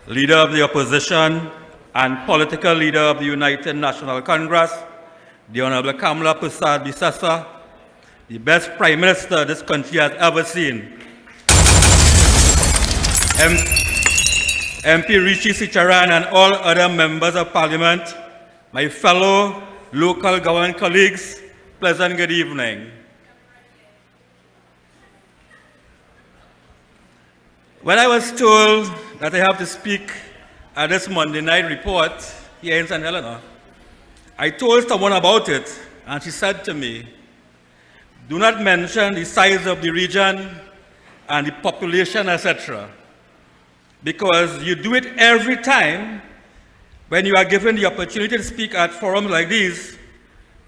Leader of the Opposition and political leader of the United National Congress, the Honorable Kamala Prasad Bisasa, the best Prime Minister this country has ever seen, MP Rishi Sicharan and all other members of Parliament, my fellow local government colleagues, pleasant good evening. When I was told that I have to speak at this Monday night report here in St. Helena, I told someone about it, and she said to me, do not mention the size of the region and the population, etc., because you do it every time when you are given the opportunity to speak at forums like these.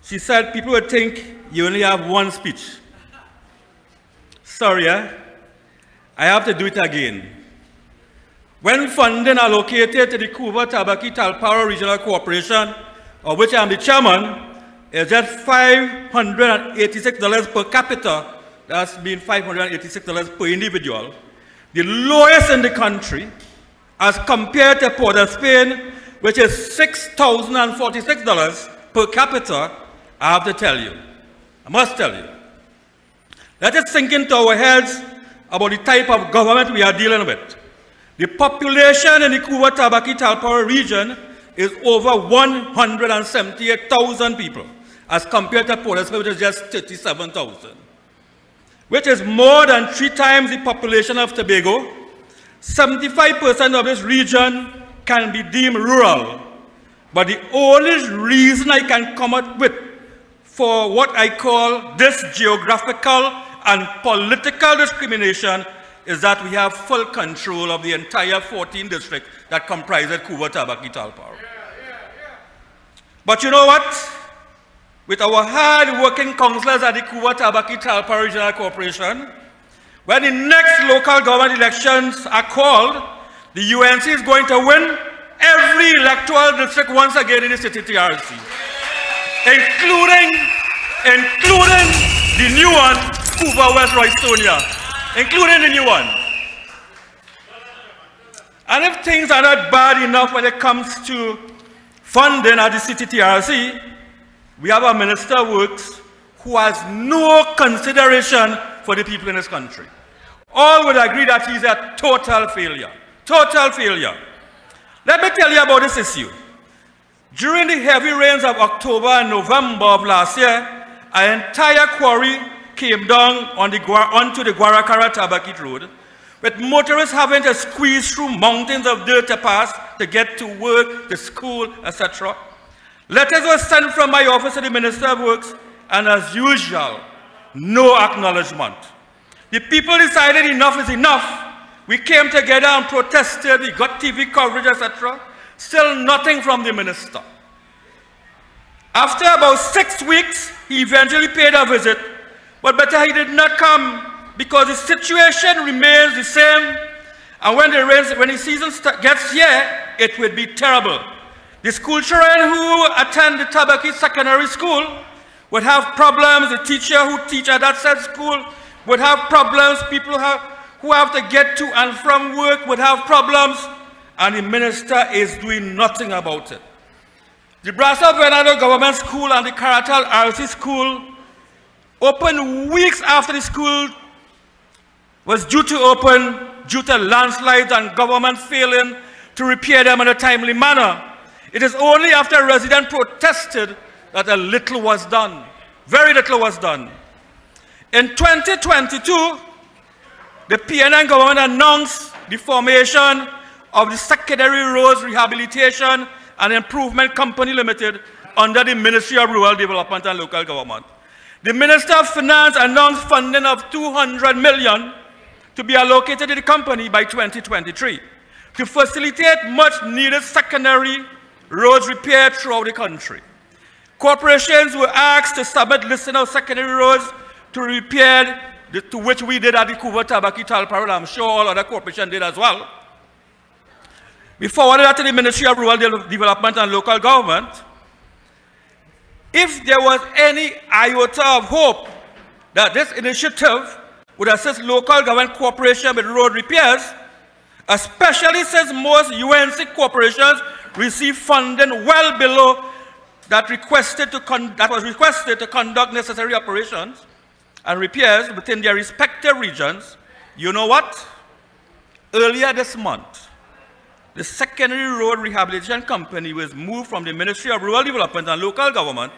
She said people would think you only have one speech. Sorry, I have to do it again. When funding allocated to the Kuba-Tabaki-Talparo Regional Corporation, of which I am the chairman, is just $586 per capita. That's been $586 per individual. The lowest in the country, as compared to Port of Spain, which is $6,046 per capita. I have to tell you, I must tell you. Let it sink into our heads about the type of government we are dealing with. The population in the Kuba-Tabaki-Talparo region is over 178,000 people, as compared to Port of Spain, which is just 37,000, which is more than 3 times the population of Tobago. 75% of this region can be deemed rural, but the only reason I can come up with for what I call this geographical and political discrimination is that we have full control of the entire 14 districts that comprise Kuba-Tabaki-Talparo. But you know what? With our hard-working councillors at the Kuba-Tabaki-Talparo Regional Corporation, when the next local government elections are called, the UNC is going to win every electoral district once again in the CTTRC, including the new one, Kuba West Roystonia, including the new one. And if things are not bad enough when it comes to funding at the CTTRC, we have a Minister of Works who has no consideration for the people in this country. All would agree that he's a total failure. Total failure. Let me tell you about this issue. During the heavy rains of October and November of last year, an entire quarry came down onto the Guaracara-Tabakit Road, with motorists having to squeeze through mountains of dirt to pass to get to work, to school, etc. Letters were sent from my office to the Minister of Works, and as usual, no acknowledgement. The people decided enough is enough. We came together and protested, we got TV coverage, etc. Still nothing from the minister. After about 6 weeks, he eventually paid a visit, but better he did not come because the situation remains the same, and when the season gets here, it will be terrible. The school children who attend the Tabaki Secondary School would have problems. The teacher who teach at that said school would have problems. People who have to get to and from work would have problems, and the minister is doing nothing about it. The Brasa Venado Government School and the Karatal RC School opened weeks after the school was due to open due to landslides and government failing to repair them in a timely manner. It is only after residents protested that a little was done. Very little was done. In 2022, the PNN government announced the formation of the Secondary Roads Rehabilitation and Improvement Company Limited under the Ministry of Rural Development and Local Government. The Minister of Finance announced funding of $200 million to be allocated to the company by 2023 to facilitate much needed secondary roads repair throughout the country. Corporations were asked to submit lists of secondary roads to repair, to which we did at the Kuba-Tabaki-Talparo. I'm sure all other corporations did as well. We forwarded that to the Ministry of Rural Development and Local Government. If there was any iota of hope that this initiative would assist local government cooperation with road repairs, especially since most UNC corporations receive funding well below that was requested to conduct necessary operations and repairs within their respective regions. You know what? Earlier this month, the Secondary Road Rehabilitation Company was moved from the Ministry of Rural Development and Local Government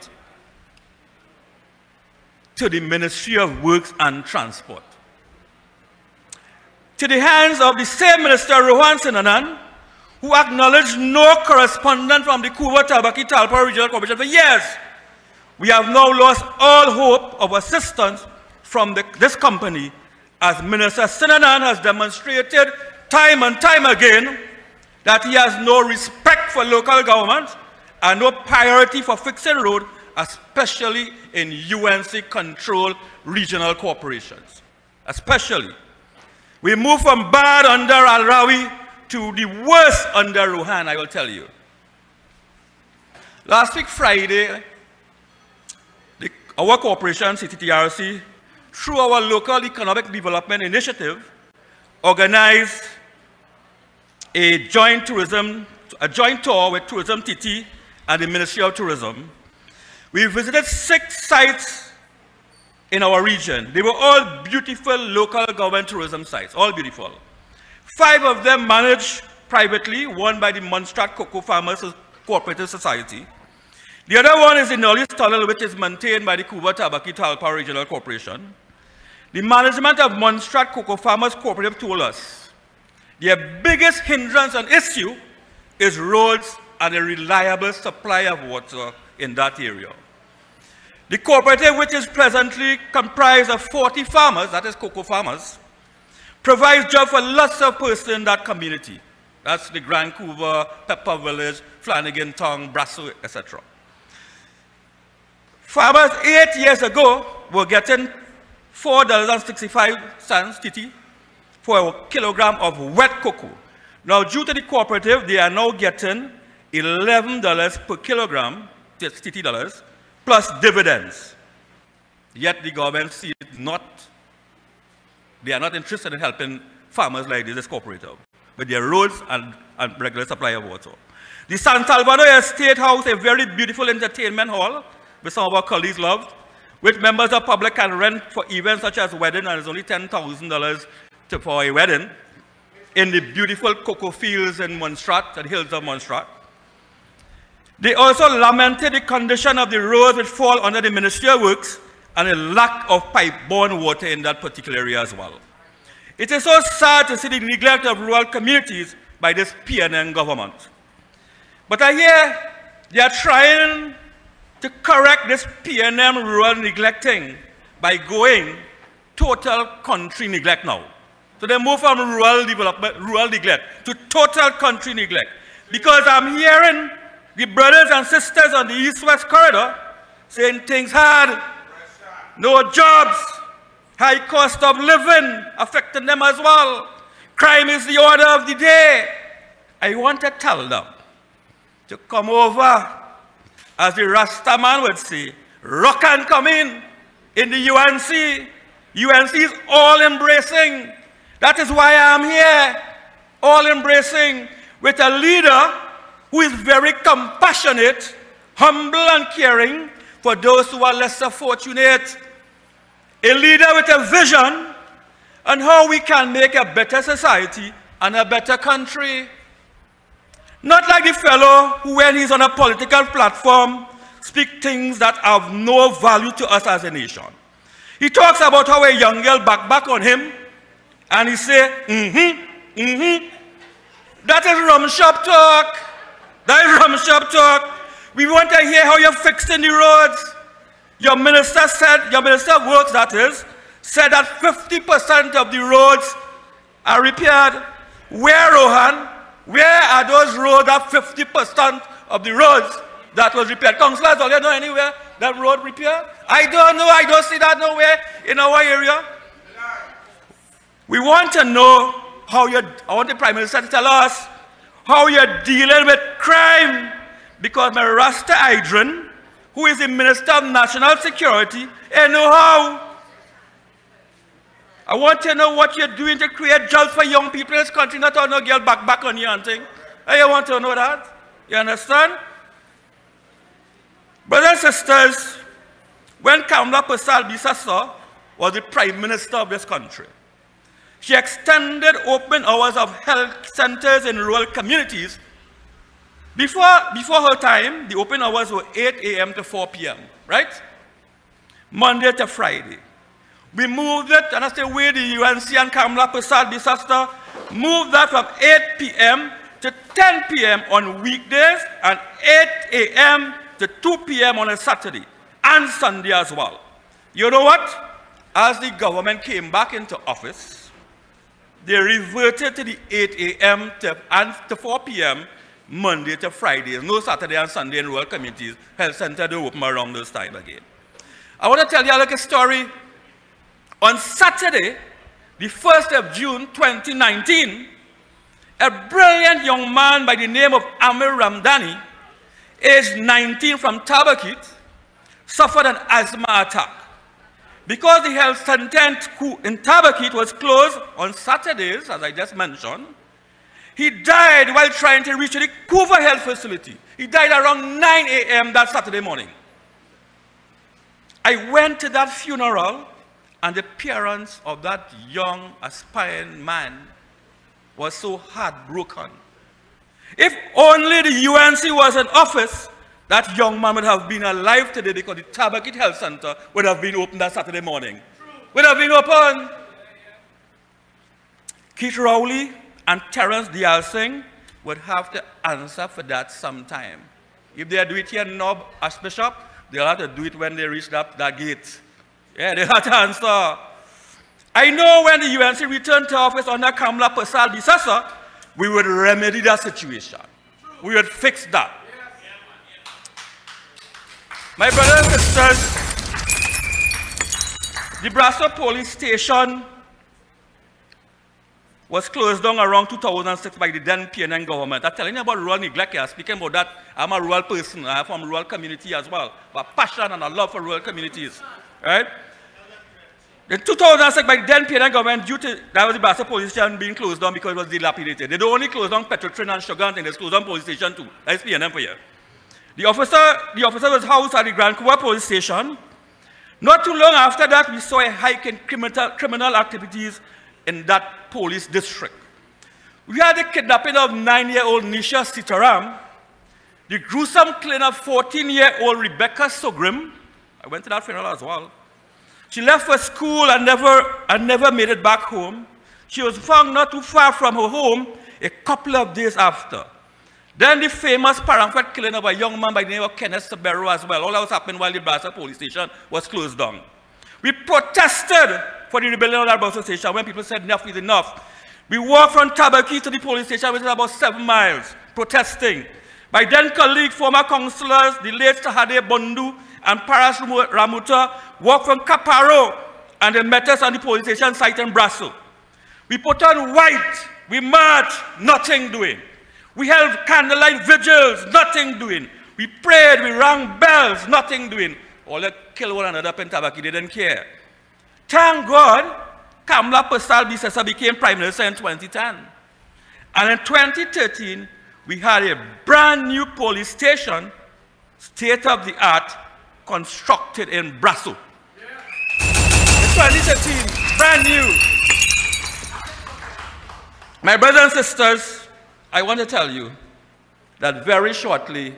to the Ministry of Works and Transport, to the hands of the same Minister, Rohan Sinanan, who acknowledged no correspondence from the Kuva Tabaki Talpa Regional Corporation for years. We have now lost all hope of assistance from this company, as Minister Sinanan has demonstrated time and time again that he has no respect for local government and no priority for fixing road, especially in UNC-controlled regional corporations. Especially. We move from bad under Al-Rawi to the worst under Rohan, I will tell you. Last week, Friday, our corporation, CTTRC, through our local economic development initiative, organized a joint tour with Tourism TT and the Ministry of Tourism. We visited 6 sites in our region. They were all beautiful local government tourism sites, all beautiful. 5 of them managed privately, one by the Montserrat Cocoa Farmers Cooperative Society. The other one is the Knowledge Tunnel, which is maintained by the Kuva Tabaki Talpa Regional Corporation. The management of Montserrat Cocoa Farmers Cooperative told us their biggest hindrance and issue is roads and a reliable supply of water in that area. The cooperative, which is presently comprised of 40 farmers, that is cocoa farmers, provides jobs for lots of persons in that community. That's the Grand Couva, Pepper Village, Flanagan Town, Brasso, etc. Farmers 8 years ago were getting $4.65 TT for a kilogram of wet cocoa. Now, due to the cooperative, they are now getting $11 per kilogram, TT dollars, plus dividends. Yet the government sees they are not interested in helping farmers like this cooperative with their roads and regular supply of water. The San Salvador Estate House, a very beautiful entertainment hall, which some of our colleagues loved, which members of public can rent for events such as wedding, and it's only $10,000 for a wedding, in the beautiful cocoa fields in Montserrat, the hills of Montserrat. They also lamented the condition of the roads which fall under the Ministry of Works and a lack of pipe-borne water in that particular area as well. It is so sad to see the neglect of rural communities by this PNN government. But I hear they are trying to correct this PNM rural neglecting by going total country neglect now. So they move from rural development, rural neglect to total country neglect. Because I'm hearing the brothers and sisters on the East-West corridor saying things hard, no jobs, high cost of living affecting them as well. Crime is the order of the day. I want to tell them to come over, as the Rasta man would say, rock and come in the UNC. UNC is all embracing. That is why I am here, all embracing, with a leader who is very compassionate, humble and caring for those who are lesser fortunate. A leader with a vision on how we can make a better society and a better country. Not like the fellow who, when he's on a political platform, speaks things that have no value to us as a nation. He talks about how a young girl back on him, and he say, That is rum shop talk. That is rum shop talk. We want to hear how you're fixing the roads. Your minister said, your minister of works, that is, said that 50% of the roads are repaired. Where, Rohan? Where are those roads, that 50% of the roads that was repaired? Councillors, do you know anywhere that road repaired? I don't know. I don't see that nowhere in our area. We want to know how I want the Prime Minister to tell us how you're dealing with crime. Because my Rasta Idrin, who is the Minister of National Security, I know how. I want to know what you're doing to create jobs for young people in this country, not on no girl back on you and thing. I want to know that. You understand? Brothers and sisters, when Kamala Persal-Bissessor was the Prime Minister of this country, she extended open hours of health centers in rural communities. Before her time, the open hours were 8 a.m. to 4 p.m., right? Monday to Friday. We moved it, and that's the way the UNC and Kamala Persal-Bissessor moved that from 8 p.m. to 10 p.m. on weekdays and 8 a.m. to 2 p.m. on a Saturday and Sunday as well. You know what? As the government came back into office, they reverted to the 8 a.m. to 4 p.m. Monday to Friday. No Saturday and Sunday in rural communities. Health center don't open around this time again. I want to tell you a little story. On Saturday, the 1st of June 2019, a brilliant young man by the name of Amir Ramdani, aged 19 from Tabakit, suffered an asthma attack. Because the health center in Tabakit was closed on Saturdays, as I just mentioned, he died while trying to reach the Couva Health Facility. He died around 9 a.m. that Saturday morning. I went to that funeral, and the parents of that young, aspiring man was so heartbroken. If only the UNC was in office, that young man would have been alive today because the Tabakit Health Center would have been open that Saturday morning. Would have been open. Keith Rowley and Terence Dial Singh would have to answer for that sometime. If they do it here in Archbishop, they'll have to do it when they reach that gate. Yeah, they have to answer. I know when the UNC returned to office under Kamala Persal-Bissessor, we would remedy that situation. We would fix that. My brothers and sisters, the Brasso police station was closed down around 2006 by the then PNN government. I'm telling you about rural neglect here. Speaking about that, I'm a rural person. I'm from a rural community as well. But passion and a love for rural communities. Right? In 2006, by the then PNN government, due to that was the Brasso police station being closed down because it was dilapidated. They don't only close down Petrotrin and Sugar, and they closed down police station too. That's PNN for you. The officer was housed at the Grand Couva police station. Not too long after that, we saw a hike in criminal activities in that police district. We had the kidnapping of 9-year-old Nisha Sitaram, the gruesome killing of 14-year-old Rebecca Sogrim. I went to that funeral as well. She left for school and never made it back home. She was found not too far from her home a couple of days after. Then the famous Paramford killing of a young man by the name of Kenneth Sabero as well. All that was happening while the Brasso police station was closed down. We protested for the rebellion of that Brasso station when people said enough is enough. We walked from Tabakit to the police station, which is about 7 miles, protesting. My then colleague, former councillors, the late Sahade Bondu and Paras Ramuta, walked from Caparo and they met us on the police station site in Brasso. We put on white, we marched, nothing doing. We held candlelight vigils, nothing doing. We prayed, we rang bells, nothing doing. All they killed one another up in Tabakit, they didn't care. Thank God, Kamala Persal-Bissessor became Prime Minister in 2010. And in 2013, we had a brand new police station, state-of-the-art, constructed in Brasso. In 2013, brand new. My brothers and sisters, I want to tell you that very shortly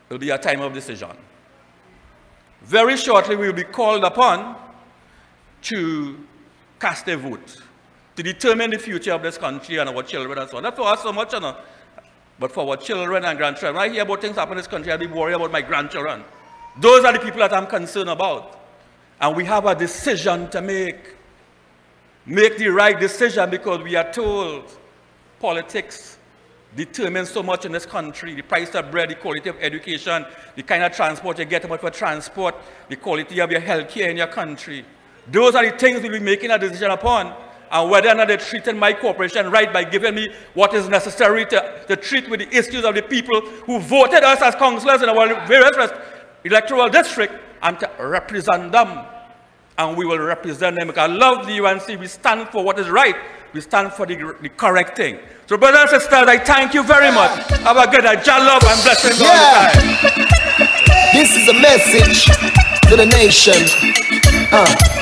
will be a time of decision. Very shortly we will be called upon to cast a vote to determine the future of this country and our children and so on. Not for us so much, but for our children and grandchildren. When I hear about things happen in this country, I'll be worried about my grandchildren. Those are the people that I'm concerned about. And we have a decision to make. Make the right decision because we are told politics determines so much in this country. The price of bread, the quality of education, the kind of transport you get about for transport, the quality of your health care in your country. Those are the things we'll be making a decision upon. And whether or not they're treating my corporation right by giving me what is necessary to treat with the issues of the people who voted us as councillors in our various electoral districts and to represent them. and we will represent them. Because I love the UNC. We stand for what is right. We stand for the correct thing. So brothers and sisters, I thank you very much. Have a good night. Jah love and blessings all the time. This is a message to the nation.